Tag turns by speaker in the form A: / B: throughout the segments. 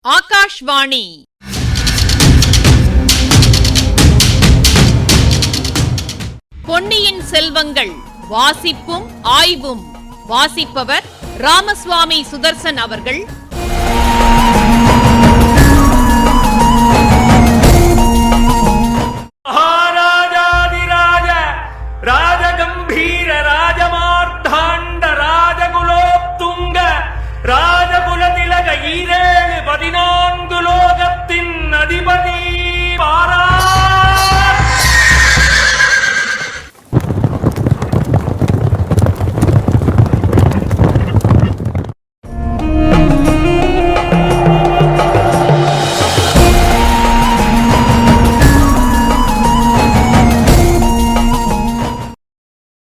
A: ஆகாஷ்வாணி பொன்னியின் செல்வங்கள் வாசிப்பும் ஆய்வும். வாசிப்பவர் ராமசுவாமி சுதர்சன் அவர்கள்.
B: மகாராஜாதிராஜ ராஜகம்பீர ராஜமார்த்தாண்ட ராஜகுலோத்துங்க ராஜகுலதிலக ஈரேழு 14 லோகத்தின் அதிபதி பாரா.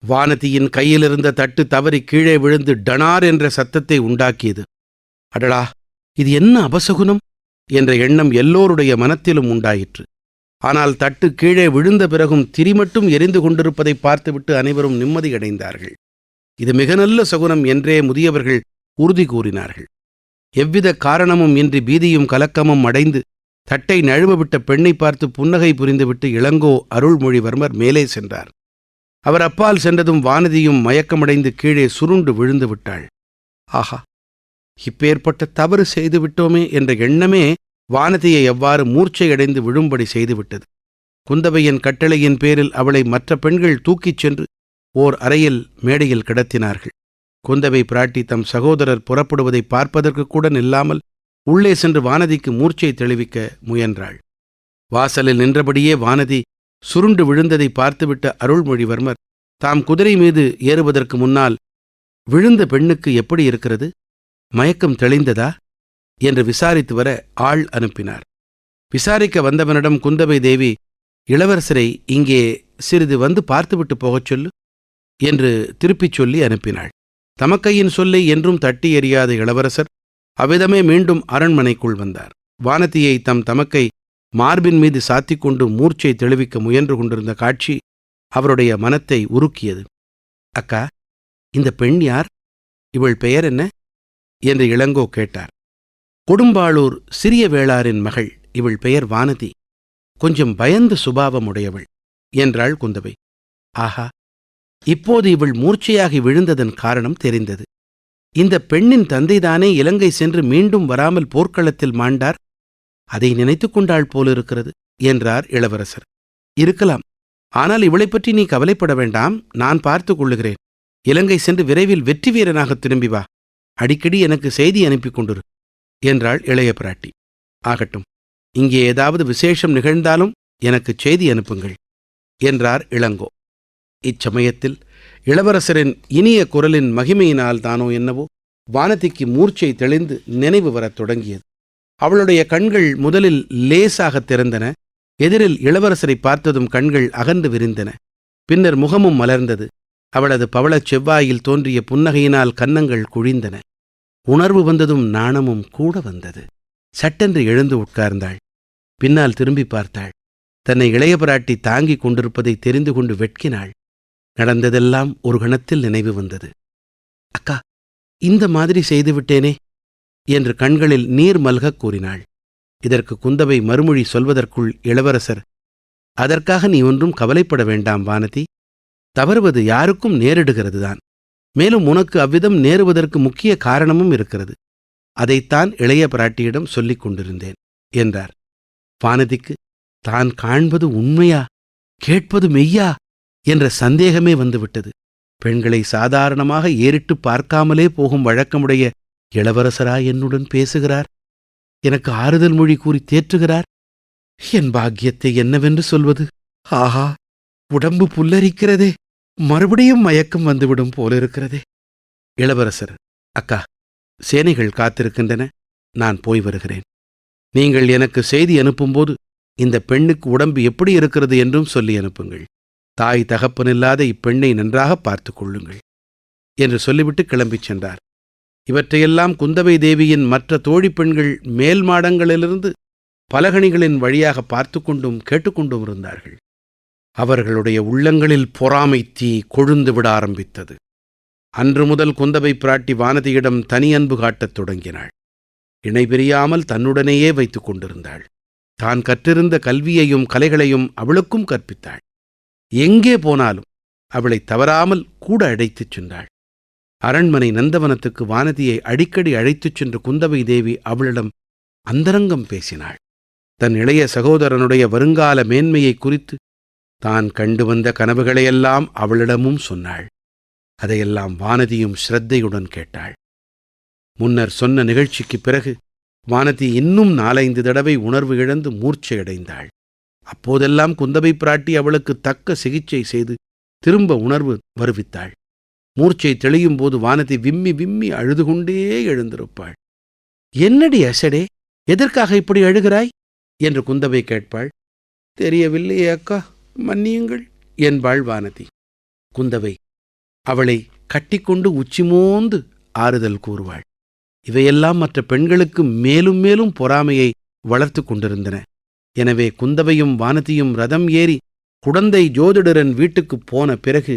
C: வானதியின் கையிலிருந்த தட்டு தவறி கீழே விழுந்து டனார் என்ற சத்தத்தை உண்டாக்கியது. அடடா, இது என்ன அபசகுனம் என்ற எண்ணம் எல்லோருடைய மனத்திலும் உண்டாயிற்று. ஆனால் தட்டு கீழே விழுந்த பிறகும் திரி மட்டும் எரிந்து கொண்டிருப்பதை பார்த்துவிட்டு அனைவரும் நிம்மதியடைந்தார்கள். இது மிக நல்ல சகுனம் என்றே முதியவர்கள் உறுதி கூறினார்கள். எவ்வித காரணமும் இன்றி பீதியும் கலக்கமும் அடைந்து தட்டை நழுவவிட்ட பெண்ணை பார்த்து புன்னகை புரிந்துவிட்டு இளங்கோ அருள்மொழிவர்மர் மேலே சென்றார். அவர் அப்பால் சென்றதும் வானதியும் மயக்கமடைந்து கீழே சுருண்டு விழுந்து விட்டாள். ஆஹா, இப்பேற்பட்ட தவறு செய்துவிட்டோமே என்ற எண்ணமே வானதியை எவ்வாறு மூர்ச்சையடைந்து விழும்படி செய்துவிட்டது. குந்தவையின் கட்டளையின் பேரில் அவளை மற்ற பெண்கள் தூக்கிச் சென்று ஓர் அறையில் மேடையில் கிடத்தினார்கள். குந்தவை பிராட்டி தம் சகோதரர் புறப்படுவதை பார்ப்பதற்கு கூட நில்லாமல் உள்ளே சென்று வானதிக்கு மூர்ச்சை தெளிவிக்க முயன்றாள். வாசலில் நின்றபடியே வானதி சுருண்டு விழுந்ததை பார்த்துவிட்ட அருள்மொழிவர்மர் தாம் குதிரை மீது ஏறுவதற்கு முன்னால், விழுந்த பெண்ணுக்கு எப்படி இருக்கிறது, மயக்கம் தெளிந்ததா என்று விசாரித்து வர ஆள் அனுப்பினார். விசாரிக்க வந்தவனிடம் குந்தவை தேவி, இளவரசரை இங்கே சிறிது வந்து பார்த்துவிட்டு போகச் சொல்லு என்று திருப்பிச் சொல்லி அனுப்பினாள். தமக்கையின் சொல்லை என்றும் தட்டி எறியாத இளவரசர் அவ்விதமே மீண்டும் அரண்மனைக்குள் வந்தார். வானதியை தம் தமக்கை மார்பின் மீது சாத்திக்கொண்டு மூர்ச்சை தெளிவிக்க முயன்று கொண்டிருந்த காட்சி அவருடைய மனத்தை உருக்கியது. அக்கா, இந்த பெண் யார்? இவள் பெயர் என்ன என்று இளங்கோ கேட்டார். கொடும்பாளூர் சிறிய வேளாரின் மகள். இவள் பெயர் வானதி. கொஞ்சம் பயந்த சுபாவமுடையவள் என்றாள் குந்தவை. ஆஹா, இப்போது இவள் மூர்ச்சையாகி விழுந்ததன் காரணம் தெரிந்தது. இந்த பெண்ணின் தந்தைதானே இலங்கை சென்று மீண்டும் வராமல் போர்க்களத்தில் மாண்டார். அதை நினைத்துக் கொண்டாள் போலிருக்கிறது என்றார் இளவரசர். இருக்கலாம், ஆனால் இவளைப் பற்றி நீ கவலைப்பட வேண்டாம், நான் பார்த்துக் கொள்ளுகிறேன். இலங்கை சென்று விரைவில் வெற்றி வீரனாக திரும்பி வா. அடிக்கடி எனக்கு செய்தி அனுப்பி கொண்டிரு என்றாள் இளைய பிராட்டி. ஆகட்டும், இங்கே ஏதாவது விசேஷம் நிகழ்ந்தாலும் எனக்கு செய்தி அனுப்புங்கள் என்றார் இளங்கோ. இச்சமயத்தில் இளவரசரின் இனிய குரலின் மகிமையினால் தானோ என்னவோ வானதிக்கு மூர்ச்சை தெளிந்து நினைவு வரத் தொடங்கியது. அவளுடைய கண்கள் முதலில் லேசாக திறந்தன. எதிரில் இளவரசரை பார்த்ததும் கண்கள் அகன்று விரிந்தன. பின்னர் முகமும் மலர்ந்தது. அவளது பவளச் செவ்வாயில் தோன்றிய புன்னகையினால் கன்னங்கள் குழிந்தன. உணர்வு வந்ததும் நாணமும் கூட வந்தது. சட்டென்று எழுந்து உட்கார்ந்தாள். பின்னால் திரும்பி பார்த்தாள். தன்னை இளைய பிராட்டி தாங்கிக் கொண்டிருப்பதை தெரிந்து கொண்டு வெட்கினாள். நடந்ததெல்லாம் ஒரு கணத்தில் நினைவு வந்தது. அக்கா, இந்த மாதிரி செய்துவிட்டேனே என்று கண்களில் நீர் மல்கக் கூறினாள். இதற்கு குந்தவை மறுமொழி சொல்வதற்குள் இளவரசர், அதற்காக நீ ஒன்றும் கவலைப்பட வேண்டாம் வானதி. தவறுவது யாருக்கும் நேரிடுகிறதுதான். மேலும் உனக்கு அவ்விதம் நேருவதற்கு முக்கிய காரணமும் இருக்கிறது. அதைத்தான் இளைய பிராட்டியிடம் சொல்லிக் கொண்டிருந்தேன் என்றார். வானதிக்கு தான் காண்பது உண்மையா, கேட்பது மெய்யா என்ற சந்தேகமே வந்துவிட்டது. பெண்களை சாதாரணமாக ஏறிட்டு பார்க்காமலே போகும் வழக்கமுடைய இளவரசரா என்னுடன் பேசுகிறார், எனக்கு ஆறுதல் மொழி கூறி தேற்றுகிறார். என் பாக்கியத்தை என்னவென்று சொல்வது? ஆஹா, உடம்பு புல்லரிக்கிறதே, மறுபடியும் மயக்கம் வந்துவிடும் போலிருக்கிறதே. இளவரசர், அக்கா, சேனைகள் காத்திருக்கின்றன, நான் போய் வருகிறேன். நீங்கள் எனக்கு செய்தி அனுப்பும்போது இந்த பெண்ணுக்கு உடம்பு எப்படி இருக்கிறது என்றும் சொல்லி அனுப்புங்கள். தாய் தகப்பனில்லாத இப்பெண்ணை நன்றாக பார்த்து கொள்ளுங்கள் என்று சொல்லிவிட்டு கிளம்பிச் சென்றார். இவற்றையெல்லாம் குந்தவை தேவியின் மற்ற தோழி பெண்கள் மேல் மாடங்களிலிருந்து பலகணிகளின் வழியாக பார்த்து கொண்டும் கேட்டுக்கொண்டும் இருந்தார்கள். அவர்களுடைய உள்ளங்களில் பொறாமை தீ கொழுந்து விட ஆரம்பித்தது. அன்று முதல் குந்தவை பிராட்டி வானதியிடம் தனி அன்பு காட்டத் தொடங்கினாள். இணை பிரியாமல் தன்னுடனேயே வைத்துக் கொண்டிருந்தாள். தான் கற்றிருந்த கல்வியையும் கலைகளையும் அவளுக்கும் கற்பித்தாள். எங்கே போனாலும் அவளை தவறாமல் கூட அழைத்துச் சென்றாள். அரண்மனை நந்தவனத்துக்கு வானதியை அடிக்கடி அழைத்துச் சென்ற குந்தவை தேவி அவளிடம் அந்தரங்கம் பேசினாள். தன் இளைய சகோதரனுடைய வருங்கால மேன்மையை குறித்து தான் கண்டு வந்த கனவுகளையெல்லாம் அவளிடமும் சொன்னாள். அதையெல்லாம் வானதியும் ஸ்ரத்தையுடன் கேட்டாள். முன்னர் சொன்ன நிகழ்ச்சிக்குப் பிறகு வானதி இன்னும் 4-5 தடவை உணர்வு இழந்து மூர்ச்சையடைந்தாள். அப்போதெல்லாம் குந்தவை பிராட்டி அவளுக்கு தக்க சிகிச்சை செய்து திரும்ப உணர்வு வருவித்தாள். மூர்ச்சை தெளியும் போது வானதி விம்மி விம்மி அழுது கொண்டே எழுந்திருப்பாள். என்னடி அசடே, எதற்காக இப்படி அழுகிறாய் என்று குந்தவை கேட்பாள். தெரியவில்லையே அக்கா, மன்னியுங்கள் என்பாள் வானதி. குந்தவை அவளை கட்டிக்கொண்டு உச்சிமோந்து ஆறுதல் கூறுவாள். இவையெல்லாம் மற்ற பெண்களுக்கு மேலும் மேலும் பொறாமையை வளர்த்து கொண்டிருந்தன. எனவே குந்தவையும் வானதியும் ரதம் ஏறி குடந்தை ஜோதிடரன் வீட்டுக்குப் போன பிறகு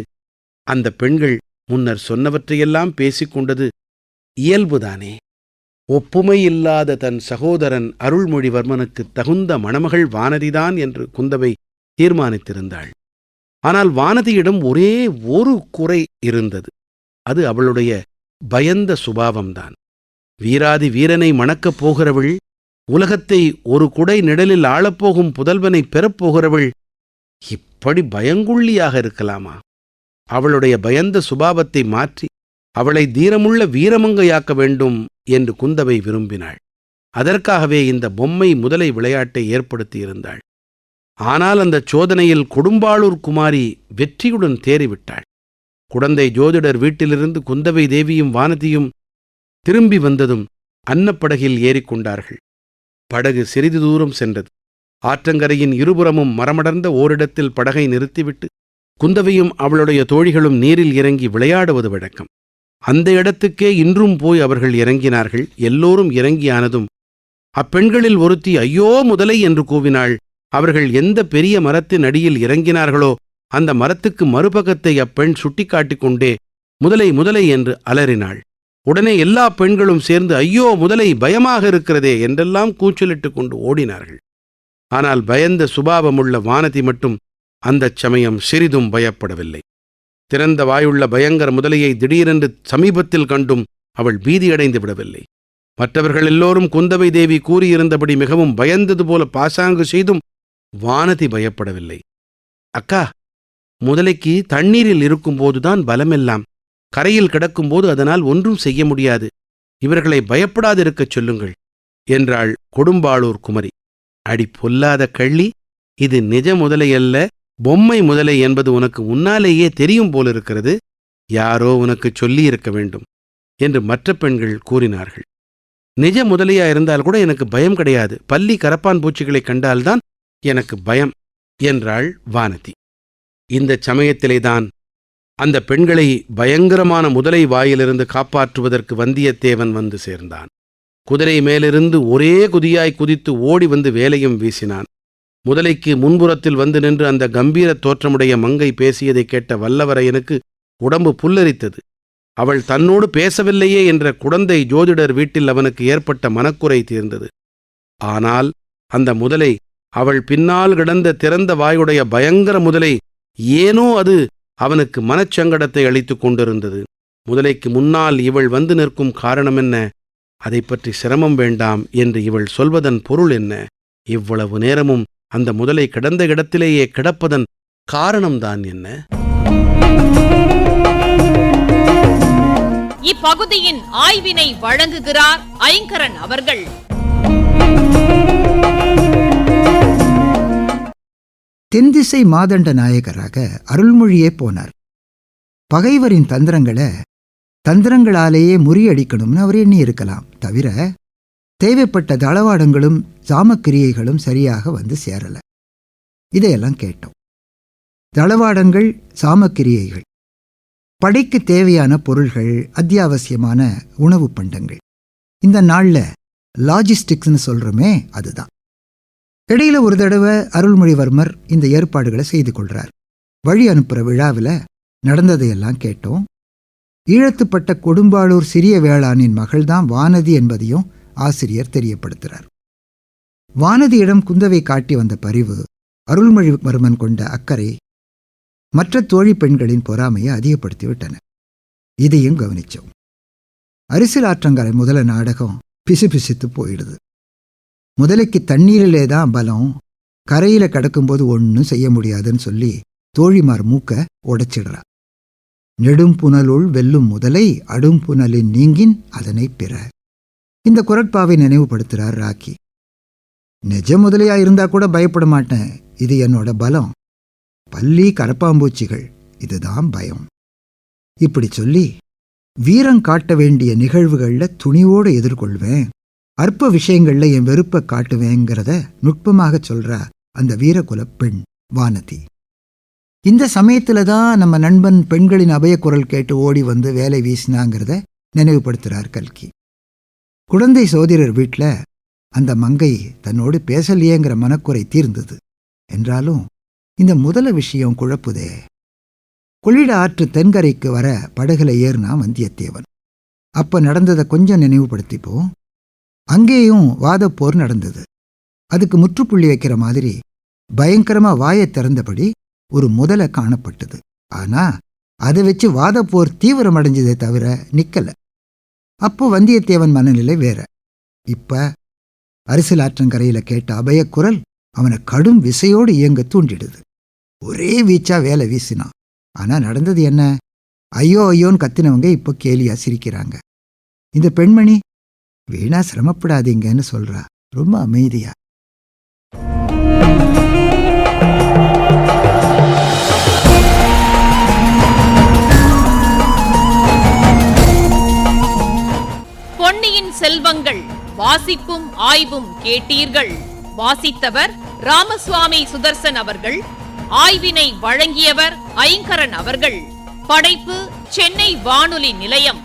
C: அந்த பெண்கள் முன்னர் சொன்னவற்றையெல்லாம் பேசிக்கொண்டது இயல்புதானே. ஒப்புமை இல்லாத தன் சகோதரன் அருள்மொழிவர்மனுக்கு தகுந்த மணமகள் வானதிதான் என்று குந்தவை தீர்மானித்திருந்தாள். ஆனால் வானதியிடம் ஒரே ஒரு குறை இருந்தது. அது அவளுடைய பயந்த சுபாவம்தான். வீராதி வீரனை மணக்கப் போகிறவள், உலகத்தை ஒரு குடை நிழலில் ஆளப்போகும் புதல்வனை பெறப்போகிறவள் இப்படி பயங்குள்ளியாக இருக்கலாமா? அவளுடைய பயந்த சுபாவத்தை மாற்றி அவளை தீரமுள்ள வீரமங்கையாக்க வேண்டும் என்று குந்தவை விரும்பினாள். அதற்காகவே இந்த பொம்மை முதலை விளையாட்டை ஏற்படுத்தியிருந்தாள். ஆனால் அந்த சோதனையில் கொடும்பாளூர் குமாரி வெற்றியுடன் தேறிவிட்டாள். குடந்தை ஜோதிடர் வீட்டிலிருந்து குந்தவை தேவியும் வானதியும் திரும்பி வந்ததும் அன்னப்படகில் ஏறிக்கொண்டார்கள். படகு சிறிது தூரம் சென்றது. ஆற்றங்கரையின் இருபுறமும் மரமடர்ந்த ஓரிடத்தில் படகை நிறுத்திவிட்டு குந்தவையும் அவளுடைய தோழிகளும் நீரில் இறங்கி விளையாடுவது வழக்கம். அந்த இடத்துக்கே இன்றும் போய் அவர்கள் இறங்கினார்கள். எல்லோரும் இறங்கியானதும் அப்பெண்களில் ஒருத்தி ஐயோ முதலை என்று கூவினாள். அவர்கள் எந்த பெரிய மரத்தின் அடியில் இறங்கினார்களோ அந்த மரத்துக்கு மறுபக்கத்தை அப்பெண் சுட்டிக்காட்டிக் கொண்டே முதலை முதலை என்று அலறினாள். உடனே எல்லா பெண்களும் சேர்ந்து ஐயோ முதலை, பயமாக இருக்கிறதே என்றெல்லாம் கூச்சலிட்டு கொண்டு ஓடினார்கள். ஆனால் பயந்த சுபாவமுள்ள வானதி மட்டும் அந்தச் சமயம் சிறிதும் பயப்படவில்லை. திறந்த வாயுள்ள பயங்கர முதலையை திடீரென்று சமீபத்தில் கண்டும் அவள் பீதியடைந்து விடவில்லை. மற்றவர்கள் எல்லோரும் குந்தவை தேவி கூறியிருந்தபடி மிகவும் பயந்தது போல பாசாங்கு செய்தும் வானதி பயப்படவில்லை. அக்கா, முதலைக்கு தண்ணீரில் இருக்கும்போதுதான் பலமெல்லாம், கரையில் கிடக்கும்போது அதனால் ஒன்றும் செய்ய முடியாது. இவர்களை பயப்படாதிருக்கச் சொல்லுங்கள் என்றாள் கொடும்பாளூர் குமரி. அடி பொல்லாத கள்ளி, இது நிஜ முதலை அல்ல, பொம்மை முதலை என்பது உனக்கு முன்னாலேயே தெரியும் போலிருக்கிறது. யாரோ உனக்கு சொல்லியிருக்க வேண்டும் என்று மற்ற பெண்கள் கூறினார்கள். நிஜ முதலையா இருந்தால் கூட எனக்கு பயம் கிடையாது. பல்லி கரப்பான் பூச்சிகளை கண்டால்தான் எனக்கு பயம் என்றாள் வானதி. இந்தச் சமயத்திலேதான் அந்த பெண்களை பயங்கரமான முதலை வாயிலிருந்து காப்பாற்றுவதற்கு வந்தியத்தேவன் வந்து சேர்ந்தான். குதிரை மேலிருந்து ஒரே குதியாய் குதித்து ஓடி வந்து வேலையும் வீசினான். முதலைக்கு முன்புறத்தில் வந்து நின்று அந்த கம்பீர தோற்றமுடைய மங்கை பேசியதை கேட்ட வல்லவரையனுக்கு உடம்பு புல்லரித்தது. அவள் தன்னோடு பேசவில்லையே என்ற குடந்தை ஜோதிடர் வீட்டில் அவனுக்கு ஏற்பட்ட மனக்குறை தீர்ந்தது. ஆனால் அந்த முதலை, அவள் பின்னால் கிடந்த திறந்த வாயுடைய பயங்கர முதலை, ஏனோ அது அவனுக்கு மனச்சங்கடத்தை அளித்துக் கொண்டிருந்தது. முதலைக்கு முன்னால் இவள் வந்து நிற்கும் காரணம் என்ன? அதை பற்றி சிரமம் வேண்டாம் என்று இவள் சொல்வதன் பொருள் என்ன? இவ்வளவு நேரமும் அந்த முதலை கிடந்த இடத்திலேயே கிடப்பதன் காரணம்தான் என்ன?
A: இப்பகுதியின் ஆய்வினை வழங்குகிறார் ஐங்கரன் அவர்கள்.
D: தென்திசை மாதண்ட நாயகராக அருள்மொழியே போனார். பகைவரின் தந்திரங்களாலேயே முறியடிக்கணும்னு அவர் எண்ணி இருக்கலாம். தவிர தேவைப்பட்ட தளவாடங்களும் சாமக்கிரியைகளும் சரியாக வந்து சேரல. இதையெல்லாம் கேட்டோம். தளவாடங்கள், சாமக்கிரியைகள், படைக்கு தேவையான பொருள்கள், அத்தியாவசியமான உணவு பண்டங்கள். இந்த நாளில் லாஜிஸ்டிக்ஸ்னு சொல்றோமே, அதுதான். இடையில ஒரு தடவை அருள்மொழிவர்மர் இந்த ஏற்பாடுகளை செய்து கொள்றார். வழி அனுப்புற விழாவில் நடந்ததையெல்லாம் கேட்டோம். ஈழத்துப்பட்ட கொடும்பாளூர் சிறிய வேளாணின் மகள்தான் வானதி என்பதையும் ஆசிரியர் தெரியப்படுத்துகிறார். வானதியிடம் குந்தவை காட்டி வந்த பரிவு, அருள்மொழிவர்மன் கொண்ட அக்கறை மற்ற தோழி பெண்களின் பொறாமையை அதிகப்படுத்திவிட்டன. இதையும் கவனிச்சோம். அரிசிலாற்றங்கரை முதல நாடகம் பிசுபிசுத்து போயிடுது. முதலைக்கு தண்ணீரிலே தான் பலம், கரையில கிடக்கும்போது ஒன்றும் செய்ய முடியாதுன்னு சொல்லி தோழிமார் மூக்க உடைச்சிடுறா. நெடும் புனலுள் வெல்லும் முதலை அடும் புனலின் நீங்கின் அதனை பிற. இந்த குரட்பாவை நினைவுபடுத்துறார் ராக்கி. நிஜ முதலையா இருந்தா கூட பயப்பட மாட்டேன், இது என்னோட பலம். பல்லி கரப்பாம்பூச்சிகள், இதுதான் பயம். இப்படி சொல்லி வீரம் காட்ட வேண்டிய நிகழ்வுகள்ல துணிவோடு எதிர்கொள்வேன், அற்ப விஷயங்கள்ல என் வெறுப்பை காட்டுவேங்கிறத நுட்பமாக சொல்றா அந்த வீரகுல பெண் வானதி. இந்த சமயத்துல தான் நம்ம நண்பன் பெண்களின் அபய குரல் கேட்டு ஓடி வந்து வேலை வீசினாங்கிறத நினைவுபடுத்துறார் கல்கி. குழந்தை சோதிடர் வீட்டில் அந்த மங்கை தன்னோடு பேசலையேங்கிற மனக்குறை தீர்ந்தது. என்றாலும் இந்த முதல விஷயம் குழப்புதே. கொள்ளிட ஆற்று தென்கரைக்கு வர படகுல ஏறினா வந்தியத்தேவன். அப்ப நடந்ததை கொஞ்சம் நினைவுபடுத்திப்போம். அங்கேயும் வாதப்போர் நடந்தது. அதுக்கு முற்றுப்புள்ளி வைக்கிற மாதிரி பயங்கரமா வாயை திறந்தபடி ஒரு முதலை காணப்பட்டது. ஆனா அதை வச்சு வாதப்போர் தீவிரமடைஞ்சதே தவிர நிக்கல. அப்போ வந்தியத்தேவன் மனநிலை வேற. இப்ப அரிசிலாற்றங்கரையில கேட்ட அபயக்குரல் அவனை கடும் விசையோடு இயங்க தூண்டிடுது. ஒரே வீச்சா வேலை வீசினான். ஆனா நடந்தது என்ன? ஐயோ ஐயோன்னு கத்தினவங்க இப்ப கேலியா சிரிக்கிறாங்க. இந்த பெண்மணி வீணா சிரமப்படாதீங்கன்னு சொல்றா, ரொம்ப அமைதியா.
A: பொன்னியின் செல்வங்கள் வாசிப்பும் ஆய்வும் கேட்டீர்கள். வாசித்தவர் ராமசுவாமி சுதர்சன் அவர்கள். ஆய்வினை வழங்கியவர் ஐங்கரன் அவர்கள். படைப்பு சென்னை வானொலி நிலையம்.